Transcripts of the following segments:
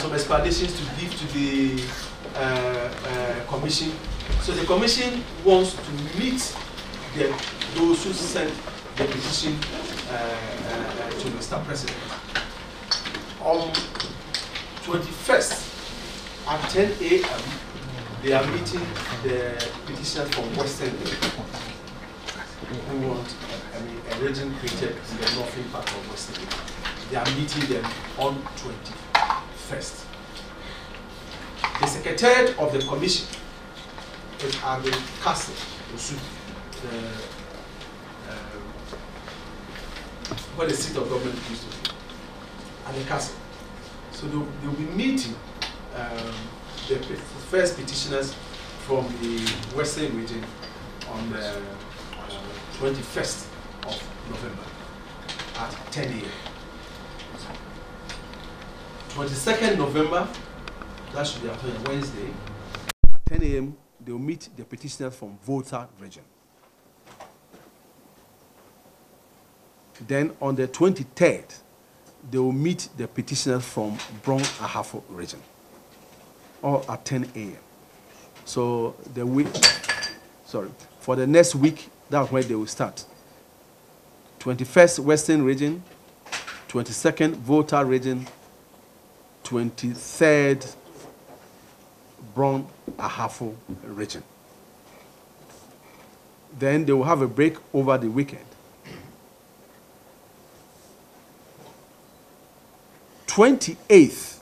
some explanations to give to the commission. So the commission wants to meet those who sent the petition to Mr. President. On 21st at 10 a.m., they are meeting the petitioners from Western who want a region created in the northern part of Western. They are meeting them on 21st. The secretariat of the commission is at the castle, where the seat of government used to be, at the castle. So they'll be meeting the first petitioners from the Western region on the 21st of November at 10 a.m. 22nd November, that should be a Wednesday, at 10 a.m. they'll meet the petitioners from Volta region. Then on the 23rd, they will meet the petitioners from Bron Ahafo region, all at 10 a.m. So for the next week, that's when they will start. 21st Western region, 22nd Volta region, 23rd Bron Ahafo region. Then they will have a break over the weekend. 28th,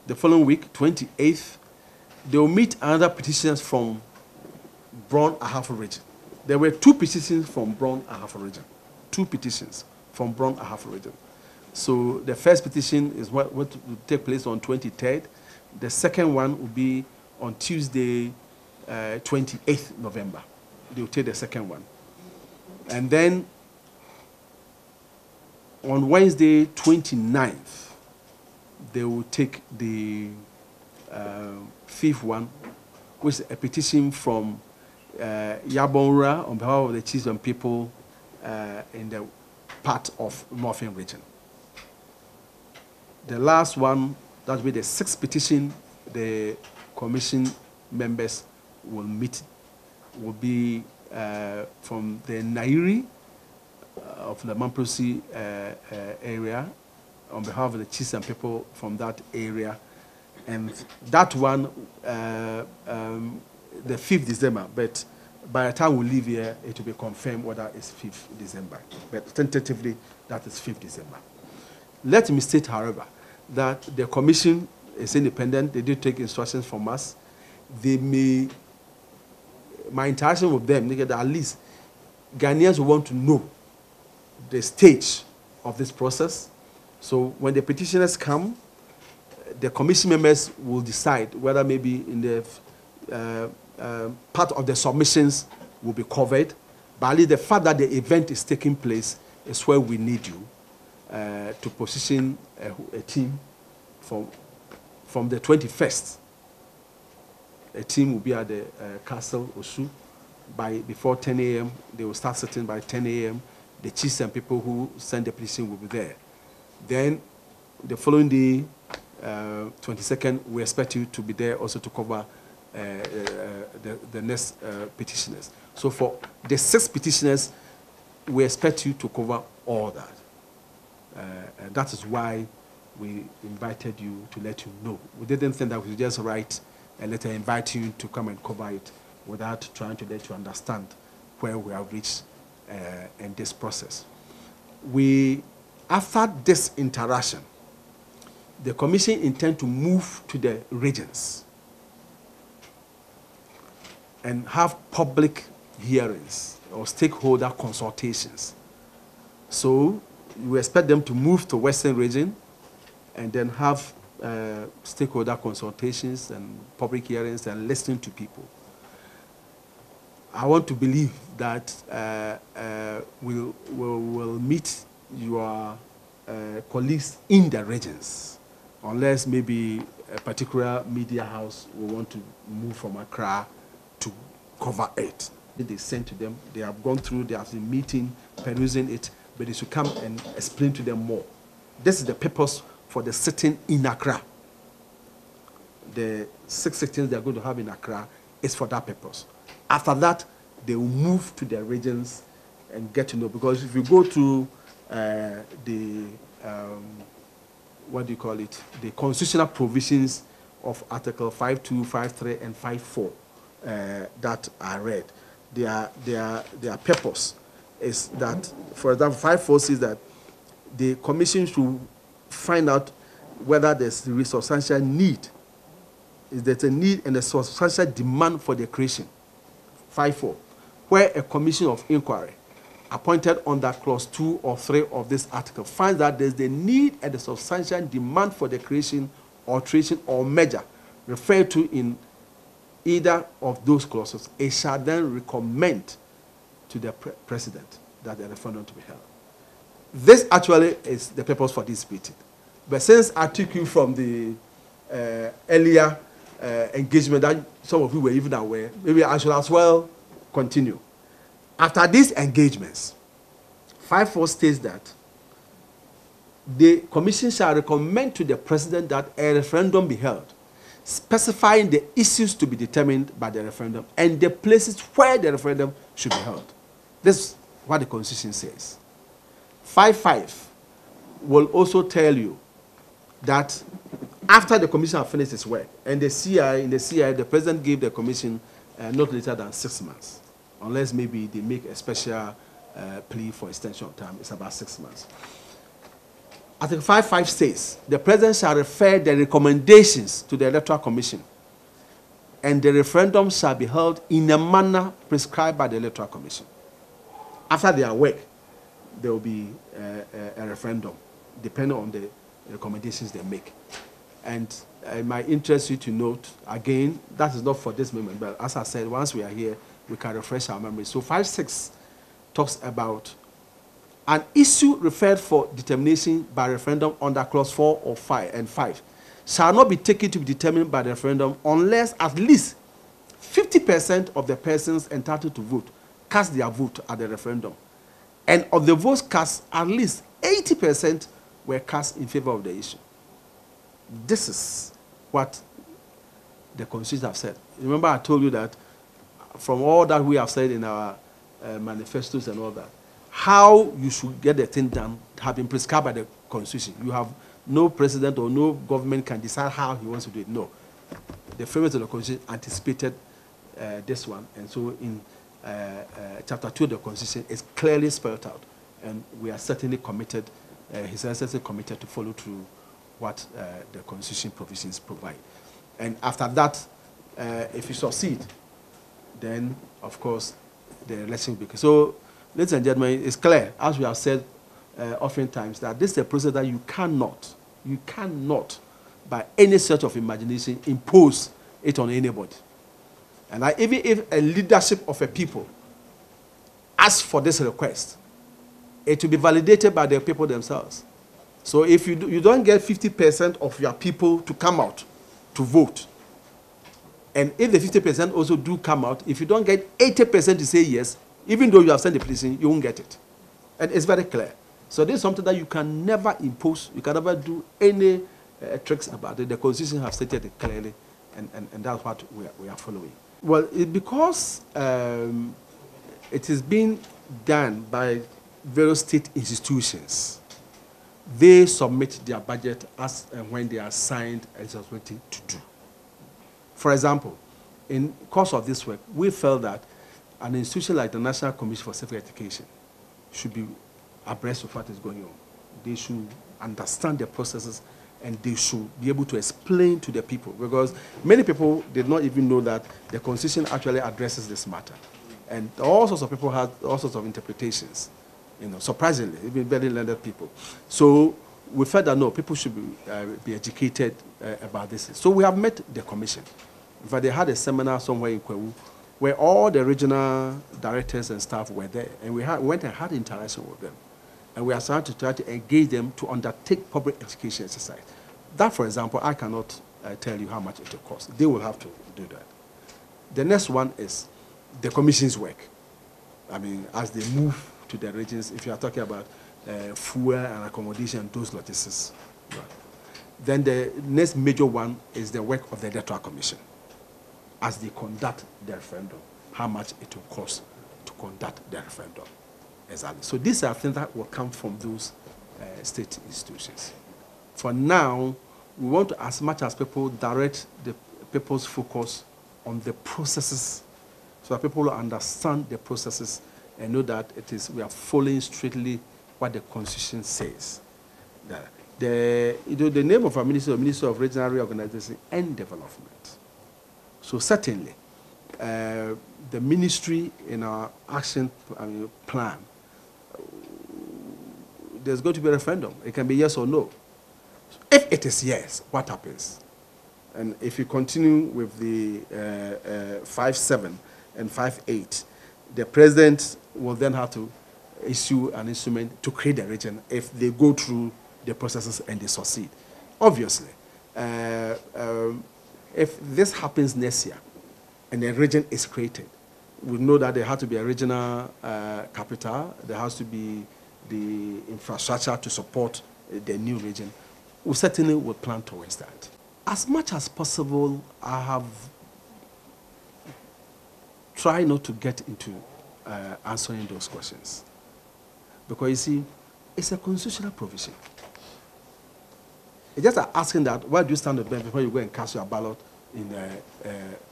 the following week, 28th, they will meet another petitioners from Bron Ahafo region. There were two petitions from Bron Ahafo region. Two petitions from Bron Ahafo region. So the first petition is what will take place on 23rd. The second one will be on Tuesday, 28th November. They will take the second one. And then on Wednesday, 29th, they will take the fifth one, which is a petition from Yabonra on behalf of the chiefs and people in the part of Northern region. The last one, that will be the sixth petition the commission members will meet, will be from the Nairi of the Mamprosi area on behalf of the chiefs and people from that area. And that one, the 5th December, but by the time we leave here, it will be confirmed whether it's 5th December. But tentatively, that is 5th December. Let me state, however, that the commission is independent. They do take instructions from us. They may, my interaction with them, that at least Ghanaians will want to know the stage of this process. So when the petitioners come, the commission members will decide whether maybe in the part of the submissions will be covered. But at least the fact that the event is taking place is where we need you to position a team from the 21st. A team will be at the Castle Osu before 10 a.m. They will start sitting by 10 a.m. The chiefs and people who send the petition will be there. Then the following day, 22nd, we expect you to be there also to cover the next petitioners. So for the 6 petitioners, we expect you to cover all that. And that is why we invited you, to let you know. We didn't think that we would just write a letter inviting you to come and cover it without trying to let you understand where we have reached in this process. After this interaction, the commission intends to move to the regions and have public hearings or stakeholder consultations. So we expect them to move to Western region and then have stakeholder consultations and public hearings and listening to people. I want to believe that we'll meet your colleagues in the regions, unless maybe a particular media house will want to move from Accra to cover it. They sent to them, they have gone through, they have been meeting, perusing it, but they should come and explain to them more. This is the purpose for the sitting in Accra. the 6 sittings they're going to have in Accra is for that purpose. After that, they will move to their regions and get to know. Because if you go to what do you call it? The constitutional provisions of Article 5.2, 5.3, and 5.4 that are read, their purpose is that, for example, 5.4 says that the commission should find out whether there's a substantial need. Is there a need and a substantial demand for the creation? 5.4, where a commission of inquiry appointed under clause 2 or 3 of this article finds that there's the need and the substantial demand for the creation, alteration, or merger referred to in either of those clauses, it shall then recommend to the president that the referendum to be held. This actually is the purpose for this meeting. But since I took you from the earlier engagement that some of you were even aware, maybe I should as well continue. After these engagements, 5.4 states that the commission shall recommend to the president that a referendum be held, specifying the issues to be determined by the referendum and the places where the referendum should be held. This is what the Constitution says. 5.5 will also tell you that after the commission has finished its work, and the CI, the president gave the commission not later than 6 months, unless maybe they make a special plea for extension of time. It's about 6 months. Article 5.5 says, the president shall refer the recommendations to the Electoral Commission, and the referendum shall be held in a manner prescribed by the Electoral Commission. After their work, there will be a referendum, depending on the recommendations they make. And it might interest you to note, again, that is not for this moment, but as I said, once we are here, we can refresh our memory. So 5.6 talks about an issue referred for determination by referendum under clause 4 or 5 and 5 shall not be taken to be determined by the referendum unless at least 50% of the persons entitled to vote cast their vote at the referendum. And of the votes cast, at least 80% were cast in favor of the issue. This is what the Constitution has said. Remember, I told you that from all that we have said in our manifestos and all that, how you should get the thing done have been prescribed by the Constitution. You have no president or no government can decide how he wants to do it. No. The framers of the Constitution anticipated this one, and so in chapter 2 of the Constitution is clearly spelled out, and we are certainly committed, His Excellency committed to follow through what the Constitution provisions provide. And after that, if you succeed, then, of course, the election will be. So, ladies and gentlemen, it's clear, as we have said oftentimes, that this is a process that you cannot, by any sort of imagination, impose it on anybody. And even if a leadership of a people asks for this request, it will be validated by the people themselves. So if you don't get 50% of your people to come out to vote, and if the 50% also do come out, if you don't get 80% to say yes, even though you have sent the petition, you won't get it. And it's very clear. So this is something that you can never impose, you can never do any tricks about it. The Constitution has stated it clearly, and that's what we are following. Well, because it is being done by various state institutions, they submit their budget as and when they are assigned a responsibility to do. For example, in the course of this work, we felt that an institution like the National Commission for Civic Education should be abreast of what is going on. They should understand the processes, and they should be able to explain to the people, because many people did not even know that the Constitution actually addresses this matter. And all sorts of people had all sorts of interpretations, surprisingly, even very learned people. So we felt that, no, people should be educated about this. So we have met the commission. In fact, they had a seminar somewhere in Kwewu where all the regional directors and staff were there, and we went and had interaction with them. And we are trying to engage them to undertake public education exercise. That, for example, I cannot tell you how much it will cost. They will have to do that. The next one is the commission's work. I mean, as they move to the regions, if you are talking about fuel and accommodation, those logistics. Right. Then the next major one is the work of the Electoral Commission as they conduct the referendum, how much it will cost to conduct the referendum. Exactly. So these are things that will come from those state institutions. For now, we want to, as much as people, direct the people's focus on the processes so that people will understand the processes and know that we are following strictly what the Constitution says. The name of our ministry is Ministry of Regional Reorganization and Development. So certainly, the ministry in our action plan, there's going to be a referendum. It can be yes or no. If it is yes, what happens? And if you continue with the 5.7 and 5.8, the president will then have to issue an instrument to create a region if they go through the processes and they succeed. Obviously, if this happens next year and a region is created, we know that there has to be a regional capital, there has to be the infrastructure to support the new region. We certainly will plan towards that. As much as possible, I have tried not to get into answering those questions. Because you see, it's a constitutional provision. It's just asking that, why do you stand up there before you go and cast your ballot in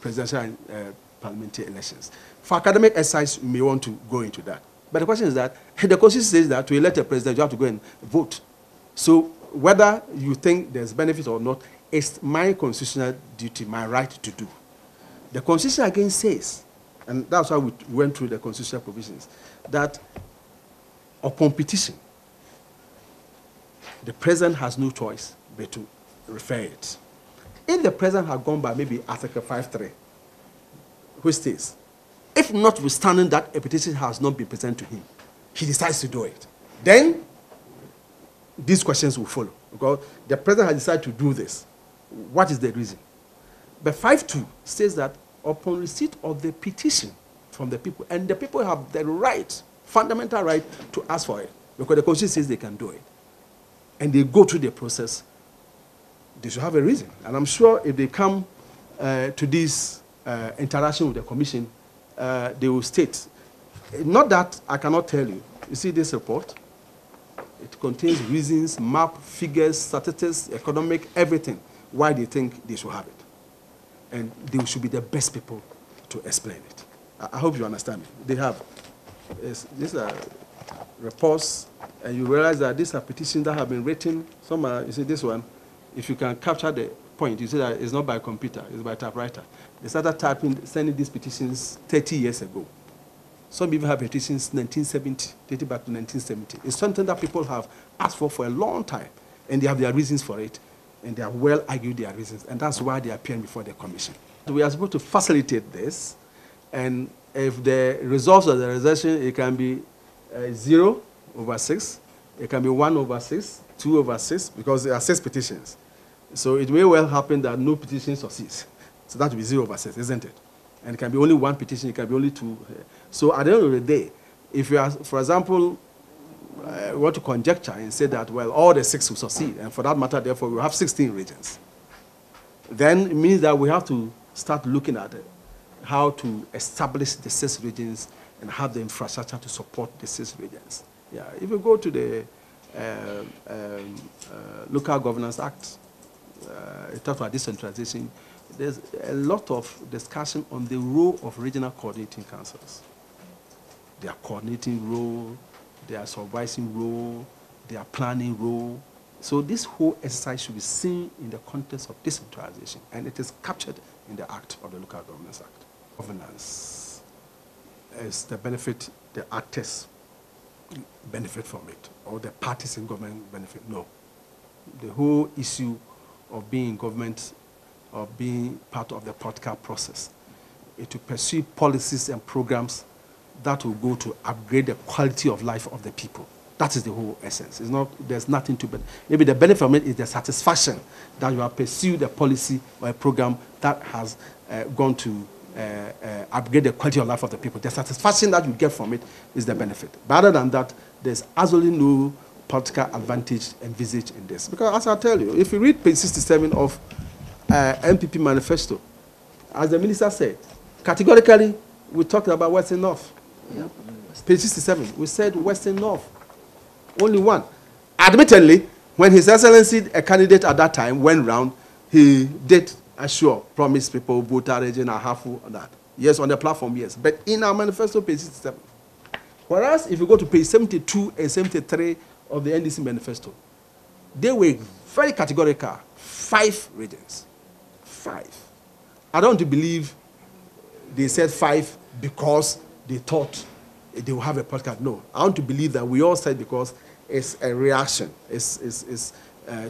presidential and parliamentary elections? For academic exercise, you may want to go into that. But the question is that the Constitution says that to elect a president, you have to go and vote. So whether you think there's benefit or not, it's my constitutional duty, my right to do. The Constitution again says, and that's why we went through the constitutional provisions, that upon petition, the president has no choice but to refer it. If the president had gone by maybe Article 5.3, which states, if notwithstanding that a petition has not been presented to him, he decides to do it, then these questions will follow. Because the president has decided to do this. What is the reason? But 5.2 says that upon receipt of the petition from the people, and the people have the right, fundamental right, to ask for it, because the Constitution says they can do it, and they go through the process, they should have a reason. And I'm sure if they come to this interaction with the Commission, they will state. Not that I cannot tell you. You see this report? It contains reasons, map, figures, statistics, economic, everything, why they think they should have it. And they should be the best people to explain it. I hope you understand me. They have. These are reports, and you realize that these are petitions that have been written. Some are, you see this one, if you can capture the point, you see that it's not by computer, it's by typewriter. They started sending these petitions 30 years ago. Some even have petitions 1970, dating back to 1970. It's something that people have asked for a long time, and they have their reasons for it, and they have well argued their reasons, and that's why they are appearing before the Commission. We are supposed to facilitate this, and if the results of the resolution, it can be 0/6, it can be 1/6, 2/6, because there are 6 petitions. So it may well happen that no petition succeeds. So that will be 0/6, isn't it? And it can be only 1 petition, it can be only 2. So at the end of the day, if you are, for example, want to conjecture and say that, well, all the 6 will succeed, and for that matter, therefore, we have 16 regions, then it means that we have to start looking at how to establish the 6 regions and have the infrastructure to support the 6 regions. Yeah, if you go to the Local Governance Act, it talks about decentralization. There's a lot of discussion on the role of regional coordinating councils. Their coordinating role, their supervising role, their planning role. So this whole exercise should be seen in the context of decentralization, and it is captured in the Act of the Local Governance Act. Governance is the benefit, the actors benefit from it, or the parties in government benefit. No. The whole issue of being in government, of being part of the political process, is to pursue policies and programs that will go to upgrade the quality of life of the people. That is the whole essence. It's not, there's nothing to, maybe the benefit from it is the satisfaction that you have pursued a policy or a program that has gone to upgrade the quality of life of the people. The satisfaction that you get from it is the benefit. But other than that, there's absolutely no political advantage envisaged in this. Because as I tell you, if you read page 67 of MPP manifesto, as the minister said, categorically, we talked about Western North. Yeah. Page 67, we said Western North. Only one. Admittedly, when His Excellency, a candidate at that time, went round, he did assure, promise people, Buta region, Ahafu, and that. Yes, on the platform, yes. But in our manifesto, page 67. Whereas, if you go to page 72 and 73 of the NDC manifesto, they were very categorical. 5 regions. 5. I don't want to believe they said 5 because they thought they will have a podcast. No, I want to believe that we all said because it's a reaction. It's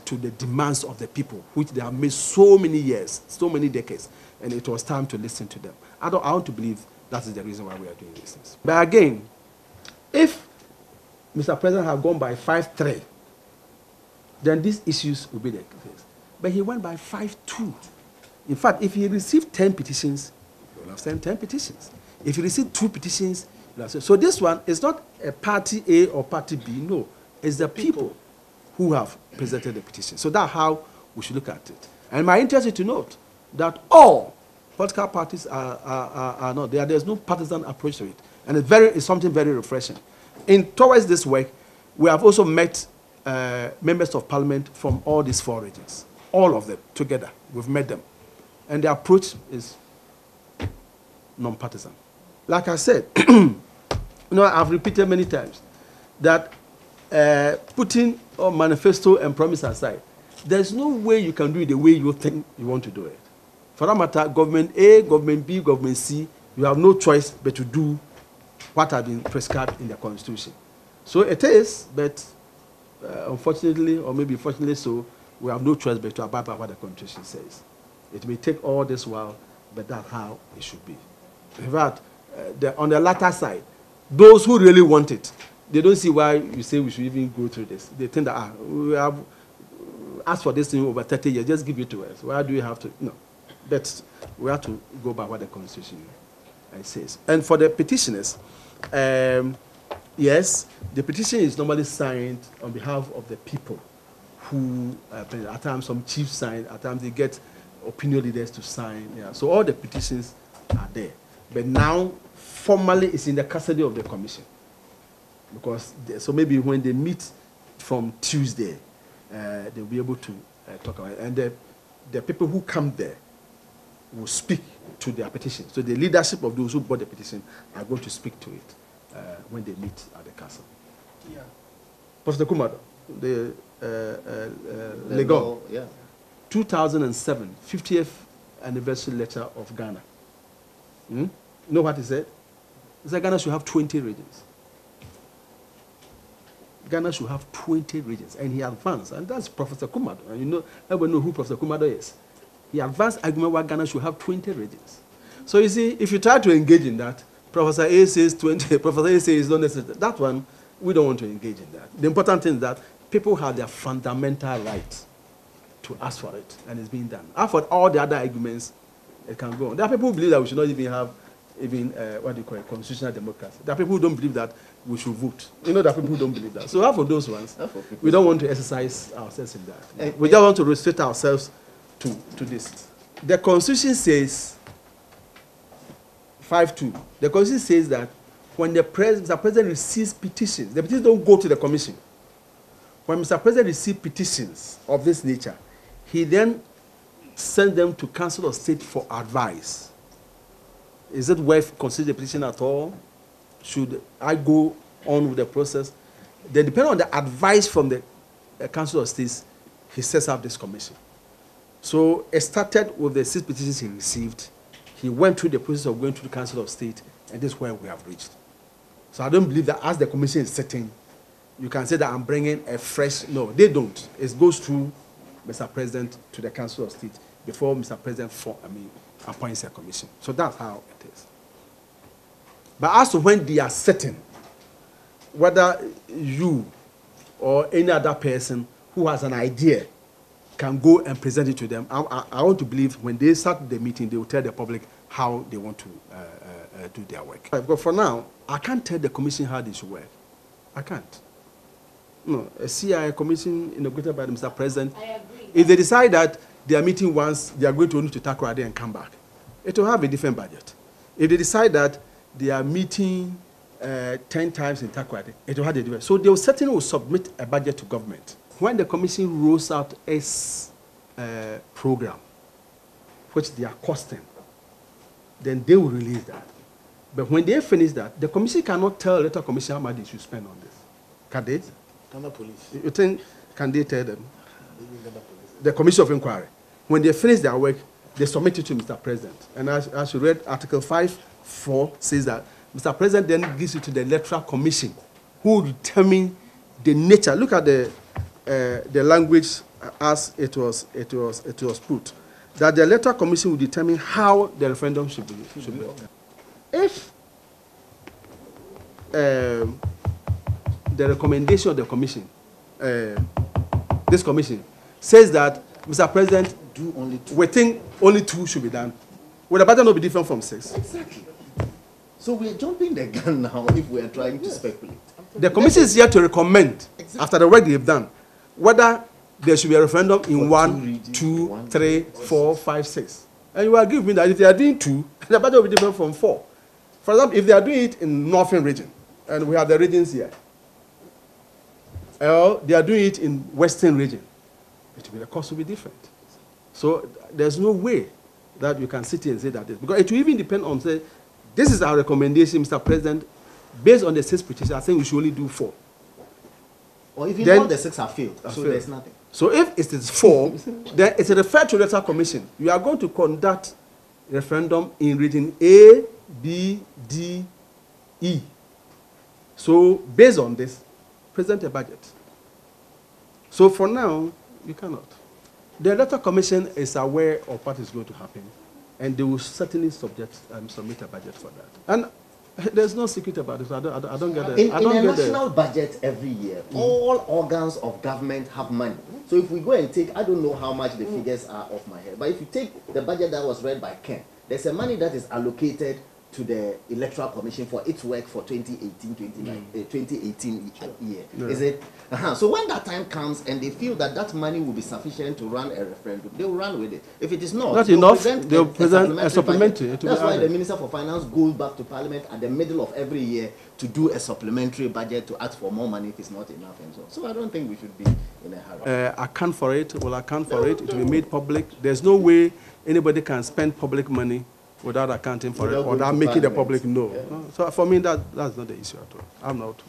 to the demands of the people, which they have made so many years, so many decades, and it was time to listen to them. I want to believe that is the reason why we are doing these things. But again, if Mr. President had gone by 5-3, then these issues would be the case. But he went by 5-2. In fact, if he received 10 petitions, he would have sent 10 petitions. If he received 2 petitions, he would have sent. So this one is not a party A or party B, no. It's the people who have presented the petition. So that's how we should look at it. And my interest is to note that all political parties are not there. There's no partisan approach to it. And it's something very refreshing. Towards this work, we have also met members of parliament from all these 4 regions. All of them together. We've met them. And the approach is non-partisan. Like I said, I've repeated many times that putting a manifesto and promise aside, there's no way you can do it the way you think you want to do it. For that matter, government A, government B, government C, you have no choice but to do what has been prescribed in the Constitution. So it is, but unfortunately, or maybe fortunately so, we have no choice but to abide by what the Constitution says. It may take all this while, but that's how it should be. In fact, on the latter side, those who really want it, they don't see why you say we should even go through this. They think that, we have asked for this thing over 30 years, just give it to us. Why do we have to? No. But we have to go by what the Constitution says. And for the petitioners, yes, the petition is normally signed on behalf of the people who, at times some chiefs sign, at times they get opinion leaders to sign. Yeah. So all the petitions are there. But now, formally, it's in the custody of the commission. Because, so maybe when they meet from Tuesday, they'll be able to talk about it. And the people who come there will speak to their petition. So the leadership of those who brought the petition are going to speak to it when they meet at the castle. Yeah. Pastor Kumado, the Legon, yeah. 2007, 50th anniversary letter of Ghana. You know what he said? He said Ghana should have 20 regions. Ghana should have 20 regions. And he advanced, and that's Professor Kumado. And you know, everyone knows who Professor Kumado is. He advanced argument why Ghana should have 20 regions. So you see, if you try to engage in that, Professor A says 20, Professor A says it's not necessary. That one, we don't want to engage in that. The important thing is that people have their fundamental right to ask for it, and it's being done. After all the other arguments, it can go on. There are people who believe that we should not even have what do you call it, constitutional democracy. There are people who don't believe that we should vote. You know, there are people who don't believe that. So for those ones, we don't want to exercise ourselves in that. We just want to restrict ourselves to this. The Constitution says, 5.2, the Constitution says that when the Mr. President receives petitions, the petitions don't go to the Commission. When Mr. President receives petitions of this nature, he then sends them to Council of State for advice. Is it worth considering the petition at all? Should I go on with the process? Then, depending on the advice from the Council of States, he sets up this commission. So it started with the 6 petitions he received. He went through the process of going to the Council of State, and this is where we have reached. So I don't believe that as the commission is sitting, you can say that I'm bringing a fresh. No, they don't. It goes through Mr. President to the Council of State before Mr. President appoints a commission. So that's how it is. But as to when they are sitting, whether you or any other person who has an idea can go and present it to them, I want to believe when they start the meeting, they will tell the public how they want to do their work. But for now, I can't tell the commission how they should work. I can't. No, a CIA commission inaugurated by Mr. President. I agree. If they decide that they are meeting once, they are going to only to Takoradi and come back, it will have a different budget. If they decide that they are meeting 10 times in Takoradi, it will have a different. So they will certainly will submit a budget to government. When the commission rolls out its program, which they are costing, then they will release that. But when they finish that, the commission cannot tell the electoral commission how much they should spend on this. Can they? Ghana Police. You think, can they tell them? The Commission of Inquiry. When they finish their work, they submit it to Mr. President. And as you read, Article 5(4) says that Mr. President then gives it to the Electoral Commission, who will determine the nature. Look at the language as it was put. That the Electoral Commission will determine how the referendum should be. If the recommendation of the commission, this commission, says that, Mr. President, Do only 2. we think only 2 should be done, would the budget not be different from 6? Exactly. So we are jumping the gun now if we are trying to speculate. The commission is here to recommend, after the work they've done, whether there should be a referendum in 1, 2, 3, 4, 5, 6. And you agree with me that if they are doing 2, the budget will be different from 4. For example, if they are doing it in Northern region, and we have the regions here, or they are doing it in Western region, the cost will be different. So there's no way that you can sit here and say that. Because it will even depend on, say, this is our recommendation, Mr. President, based on the 6 petitions, I think we should only do 4. Or even Then, all the 6 have failed, so failed. there's nothing. So if it is 4, then it's referred to the Electoral Commission. You are going to conduct referendum in region A, B, D, E. So based on this, present a budget. So for now, you cannot. The Electoral Commission is aware of what is going to happen, and they will certainly submit a budget for that. And there's no secret about it. I don't get it. In a national budget every year, all organs of government have money. So if we go and take, I don't know how much the figures are off my head, but if you take the budget that was read by Ken, there's a money that is allocated to the Electoral Commission for its work for 2018 year. Yeah. Is it? So when that time comes and they feel that that money will be sufficient to run a referendum, they will run with it. If it is not enough, they'll present a supplementary. That's why the Minister for Finance goes back to Parliament at the middle of every year to do a supplementary budget to ask for more money if it's not enough and so on. So I don't think we should be in a hurry. Account for it. It will be made public. There's no way anybody can spend public money without accounting for it or without making the public know. Yeah. So for me, that's not the issue at all. I'm not.